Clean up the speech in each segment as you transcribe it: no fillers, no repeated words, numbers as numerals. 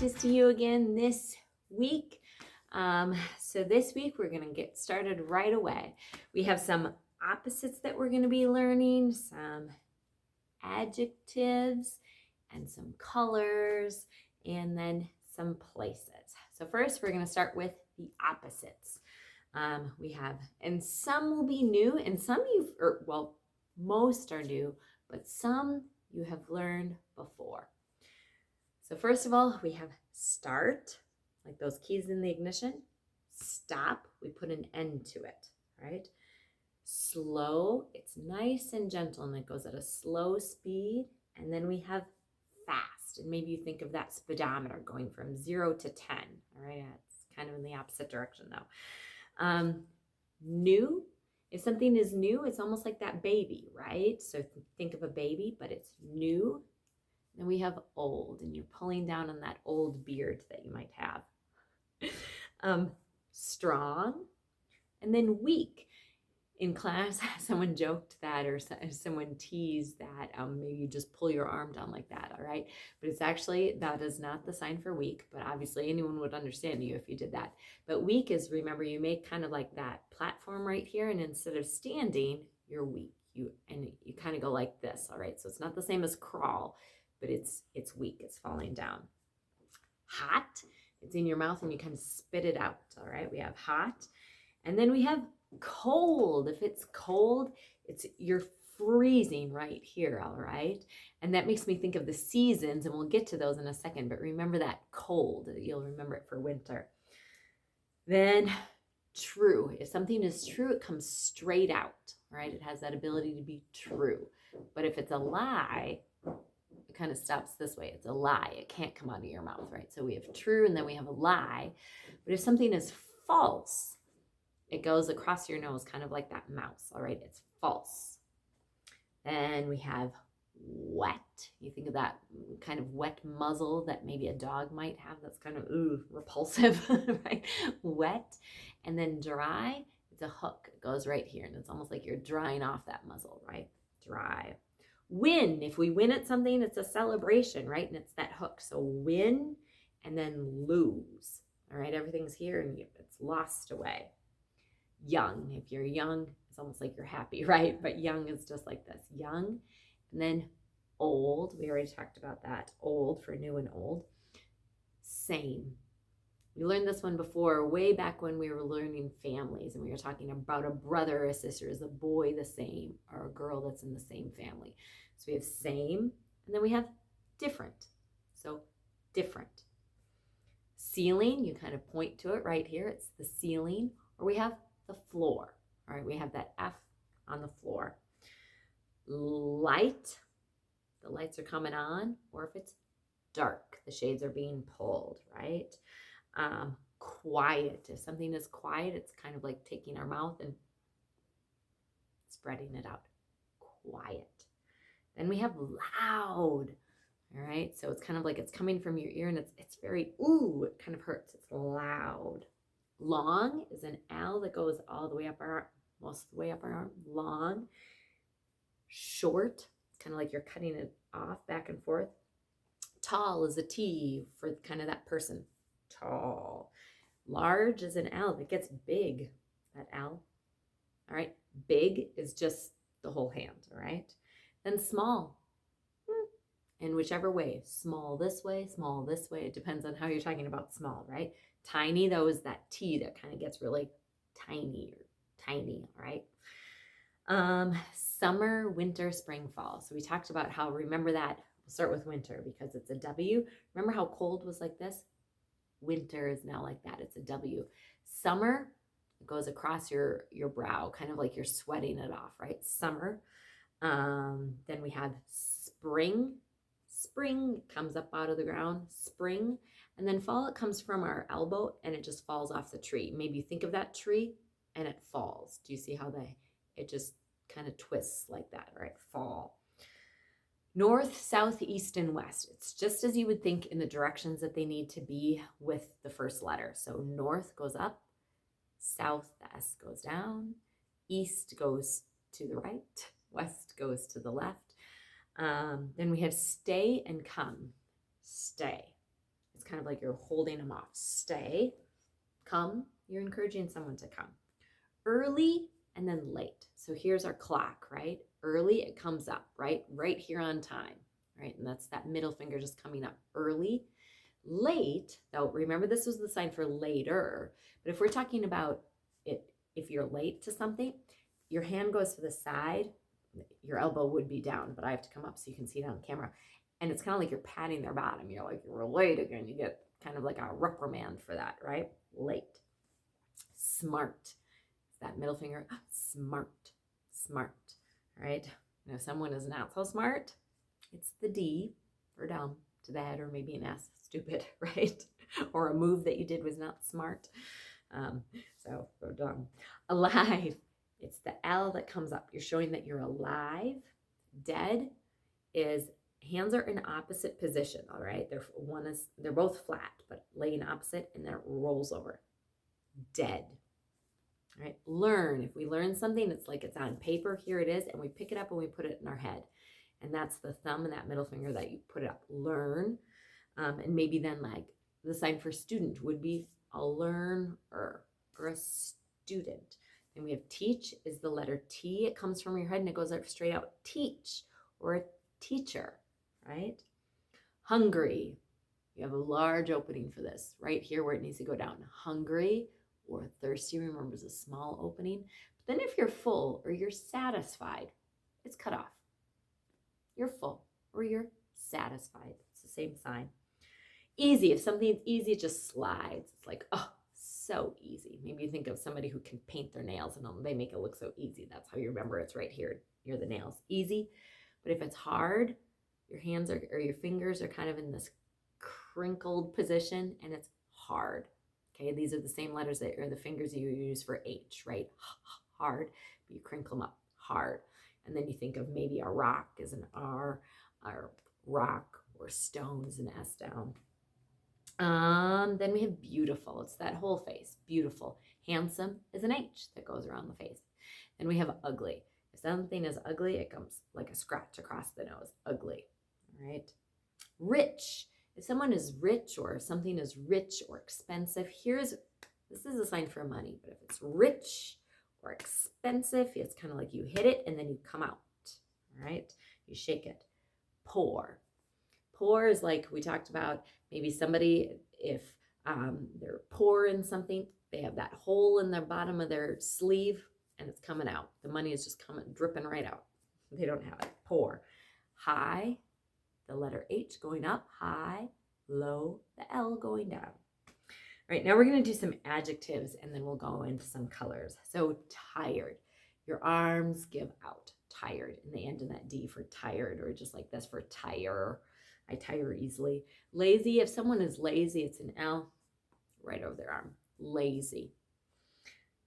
to see you again this week. So this week we're going to get started right away. We have some opposites that we're going to be learning, some adjectives and some colors, and then some places. So first we're going to start with the opposites. We have, and some will be new, and some most are new, but some you have learned before. So first of all, we have start, like those keys in the ignition. Stop, we put an end to it, right? Slow, it's nice and gentle, and it goes at a slow speed. And then we have fast, and maybe you think of that speedometer going from 0 to 10, all right? It's kind of in the opposite direction though. New, if something is new, it's almost like that baby, right? So think of a baby, but it's new. Then we have old, and you're pulling down on that old beard that you might have. Strong, and then weak. In class, someone joked that, or someone teased that maybe you just pull your arm down like that, all right? But it's actually, that is not the sign for weak, but obviously anyone would understand you if you did that. But weak is, remember, you make kind of like that platform right here, and instead of standing, you're weak. You kind of go like this, all right? So it's not the same as crawl, but it's weak, it's falling down. Hot, it's in your mouth and you kind of spit it out, all right? We have hot. And then we have cold. If it's cold, you're freezing right here, all right? And that makes me think of the seasons, and we'll get to those in a second, but remember that cold. You'll remember it for winter. Then true. If something is true, it comes straight out, right? It has that ability to be true. But if it's a lie, it kind of stops this way. It's a lie. It can't come out of your mouth, right? So we have true, and then we have a lie. But if something is false, it goes across your nose, kind of like that mouse, all right? It's false. And we have wet. You think of that kind of wet muzzle that maybe a dog might have that's kind of, repulsive, right? Wet. And then dry, it's a hook. It goes right here, and it's almost like you're drying off that muzzle, right? Dry. Win, if we win at something, it's a celebration, right? And it's that hook. So win and then lose, all right? Everything's here and it's lost away. Young, if you're young, it's almost like you're happy, right? But young is just like this, young. And then old, we already talked about that. Old for new and old. Same. We learned this one before, way back when we were learning families, and we were talking about a brother or a sister. Is a boy the same, or a girl that's in the same family? So we have same, and then we have different. So different. Ceiling, you kind of point to it right here. It's the ceiling. Or we have the floor. All right, we have that F on the floor. Light, the lights are coming on, or if it's dark, the shades are being pulled, right? Quiet, if something is quiet, it's kind of like taking our mouth and spreading it out. Quiet. Then we have loud, all right? So it's kind of like it's coming from your ear, and it's very, it kind of hurts. It's loud. Long is an L that goes all the way up our arm, most of the way up our arm. Long. Short, it's kind of like you're cutting it off back and forth. Tall is a T for kind of that person. Tall. Large is an L that gets big, that L. All right. Big is just the whole hand, all right? Then small, in whichever way. Small this way, small this way. It depends on how you're talking about small, right? Tiny, though, is that T that kind of gets really tiny, all right? Summer, winter, spring, fall. So we talked about how, remember that, we'll start with winter because it's a W. Remember how cold was like this? Winter is now like that. It's a W. Summer, it goes across your brow, kind of like you're sweating it off, right? Summer. Then we have spring. Spring comes up out of the ground. Spring. And then fall, it comes from our elbow and it just falls off the tree. Maybe you think of that tree and it falls. Do you see how it just kind of twists like that, right? Fall. North, south, east, and west. It's just as you would think in the directions that they need to be with the first letter. So north goes up, south, the S goes down, east goes to the right, west goes to the left. Then we have stay and come. Stay. It's kind of like you're holding them off. Stay, come, you're encouraging someone to come. Early and then late. So here's our clock, right? Early, it comes up, right? Right here on time, right? And that's that middle finger just coming up early. Late, though, remember this was the sign for later. But if we're talking about it, if you're late to something, your hand goes to the side, your elbow would be down, but I have to come up so you can see it on camera. And it's kind of like you're patting their bottom. You're like, you're late again. You get kind of like a reprimand for that, right? Late. Smart. That middle finger, smart, smart, right? Now, if someone is not so smart, it's the D for dumb to the head, or maybe an S, stupid, right? Or a move that you did was not smart. So for dumb. Alive, it's the L that comes up. You're showing that you're alive. Dead is hands are in opposite position, all right? They're both flat, but laying opposite, and then it rolls over. Dead. All right, learn. If we learn something, it's like it's on paper. Here it is, and we pick it up and we put it in our head. And that's the thumb and that middle finger that you put it up. Learn. And maybe then like the sign for student would be a learner or a student. And we have teach is the letter T. It comes from your head and it goes up straight out. Teach or a teacher, right? Hungry. You have a large opening for this right here where it needs to go down. Hungry or thirsty, remember, is a small opening. But then if you're full or you're satisfied, it's cut off. You're full or you're satisfied. It's the same sign. Easy. If something's easy, it just slides. It's like, oh, so easy. Maybe you think of somebody who can paint their nails and they make it look so easy. That's how you remember it's right here near the nails. Easy. But if it's hard, your hands or your fingers are kind of in this crinkled position and it's hard. Okay, these are the same letters that are the fingers you use for H, right? Hard, but you crinkle them up, hard. And then you think of maybe a rock is an R, or rock or stone is an S down. Then we have beautiful. It's that whole face, beautiful. Handsome is an H that goes around the face. Then we have ugly. If something is ugly, it comes like a scratch across the nose, ugly, all right? Rich. If someone is rich or something is rich or expensive, this is a sign for money, but if it's rich or expensive, it's kind of like you hit it and then you come out, all right? You shake it. Poor. Poor is like we talked about, maybe somebody, if they're poor in something, they have that hole in the bottom of their sleeve and it's coming out. The money is just dripping right out. They don't have it. Poor. High. The letter H going up, high, low, the L going down. All right, now we're going to do some adjectives and then we'll go into some colors. So tired, your arms give out, tired, and they end in that D for tired, or just like this for tire. I tire easily. Lazy, if someone is lazy, it's an L right over their arm, lazy.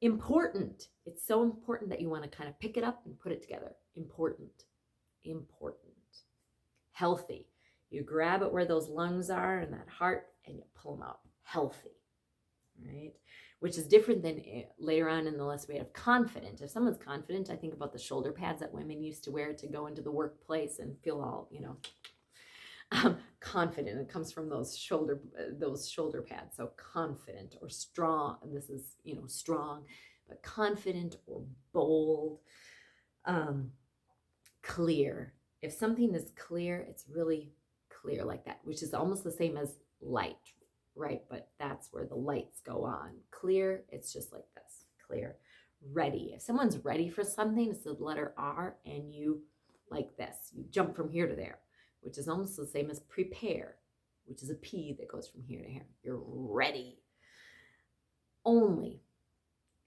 Important, it's so important that you want to kind of pick it up and put it together. Important, important. Healthy. You grab it where those lungs are and that heart and you pull them out. Healthy, right? Which is different than later on in the lesson we have confident. If someone's confident, I think about the shoulder pads that women used to wear to go into the workplace and feel all, confident. It comes from those shoulder pads. So confident or strong. And this is, strong, but confident or bold. Clear. If something is clear, it's really clear like that, which is almost the same as light, right? But that's where the lights go on. Clear, it's just like this, clear. Ready. If someone's ready for something, it's the letter R, and you like this. You jump from here to there, which is almost the same as prepare, which is a P that goes from here to here. You're ready. Only.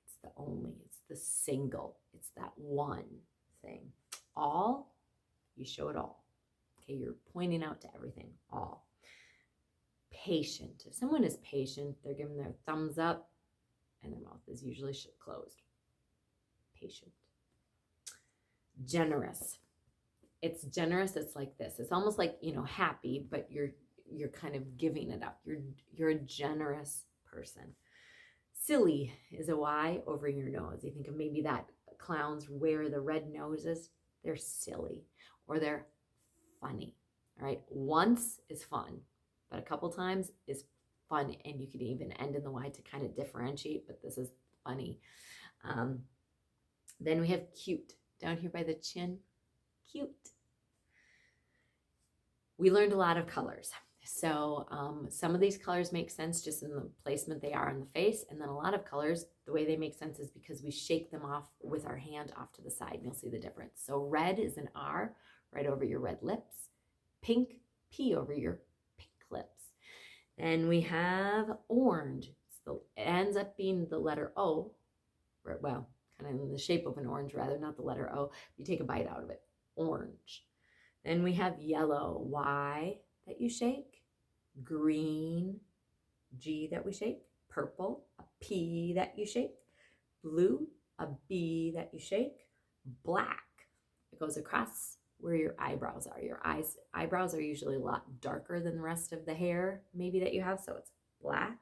It's the only. It's the single. It's that one thing. All. You show it all. Okay, you're pointing out to everything, all. Patient. If someone is patient, they're giving their thumbs up and their mouth is usually closed. Patient. Generous. It's generous. It's like this. It's almost like, happy, but you're kind of giving it up. You're a generous person. Silly is a Y over your nose. You think of maybe that clowns wear the red noses. They're silly or they're funny. All right. Once is fun. but a couple times is fun. And you can even end in the Y to kind of differentiate, but this is funny. Then we have cute down here by the chin. Cute. We learned a lot of colors. So some of these colors make sense just in the placement they are on the face. And then a lot of colors, the way they make sense is because we shake them off with our hand off to the side, and you'll see the difference. So red is an R right over your red lips. Pink, P over your pink lips. Then we have orange. It ends up being the letter O, well, kind of in the shape of an orange rather, not the letter O. You take a bite out of it. Orange. Then we have yellow, Y that you shake, green, G that we shake, purple, a P that you shake, blue, a B that you shake, black. It goes across where your eyebrows are. Your eyebrows are usually a lot darker than the rest of the hair maybe that you have, so it's black.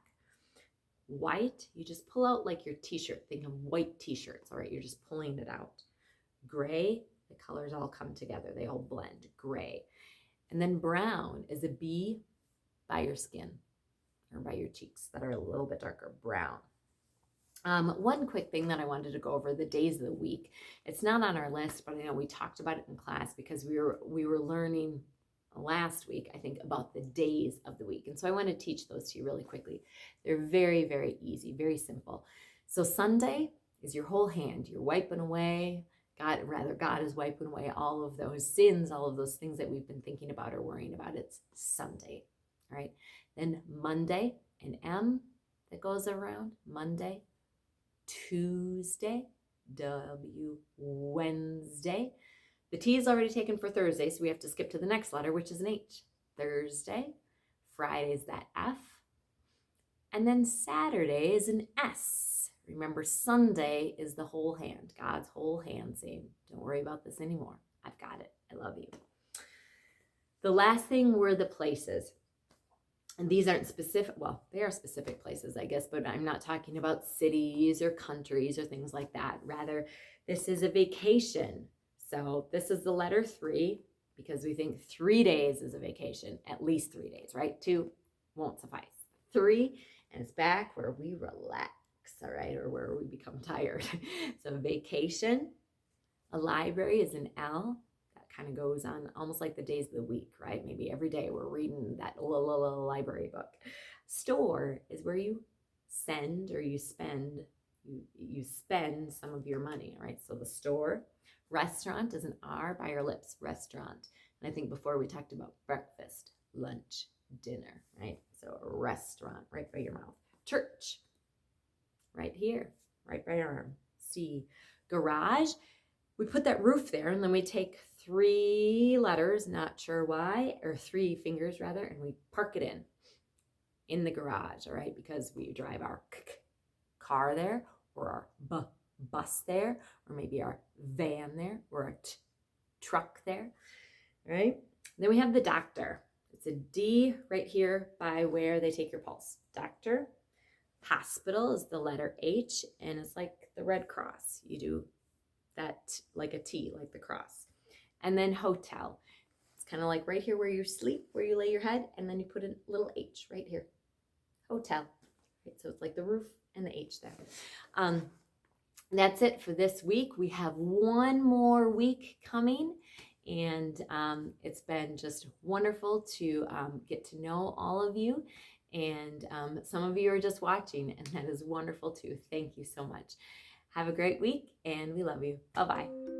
White, you just pull out like your t-shirt. Think of white t-shirts, all right? You're just pulling it out. Gray, the colors all come together. They all blend, gray. And then brown is a B by your skin or by your cheeks that are a little bit darker, brown. One quick thing that I wanted to go over, the days of the week. It's not on our list, but I know we talked about it in class because we were learning last week, I think, about the days of the week. And so I want to teach those to you really quickly. They're very, very easy, very simple. So Sunday is your whole hand. You're wiping away. God is wiping away all of those sins, all of those things that we've been thinking about or worrying about. It's Sunday, all right? Then Monday, an M that goes around, Monday. Tuesday, W, Wednesday. The T is already taken for Thursday, so we have to skip to the next letter, which is an H. Thursday. Friday is that F. And then Saturday is an S. Remember, Sunday is the whole hand, God's whole hand saying, don't worry about this anymore. I've got it. I love you. The last thing were the places. And these aren't specific, well, they are specific places, I guess, but I'm not talking about cities or countries or things like that. Rather, this is a vacation. So this is the letter 3 because we think 3 days is a vacation, at least 3 days, right? 2 won't suffice. 3, and it's back where we relax, all right, or where we become tired. So vacation. A library is an L. Kind of goes on almost like the days of the week, right? Maybe every day we're reading that library book. Store is where you send or you spend, you spend some of your money, right? So the store. Restaurant is an R by your lips, restaurant. And I think before we talked about breakfast, lunch, dinner, right? So a restaurant right by your mouth. Church, right here, right by your arm. C. Garage. We put that roof there and then we take 3 letters, not sure why, or 3 fingers rather, and we park it in the garage, all right? Because we drive our car there, or our bus there, or maybe our van there, or our truck there, all right? Then we have the doctor. It's a D right here by where they take your pulse. Doctor. Hospital is the letter H, and it's like the Red Cross. You do that like a T, like the cross. And then hotel. It's kind of like right here where you sleep, where you lay your head, and then you put a little H right here. Hotel. Right, so it's like the roof and the H there. That's it for this week. We have one more week coming, and it's been just wonderful to get to know all of you. And some of you are just watching, and that is wonderful too. Thank you so much. Have a great week, and we love you. Bye-bye.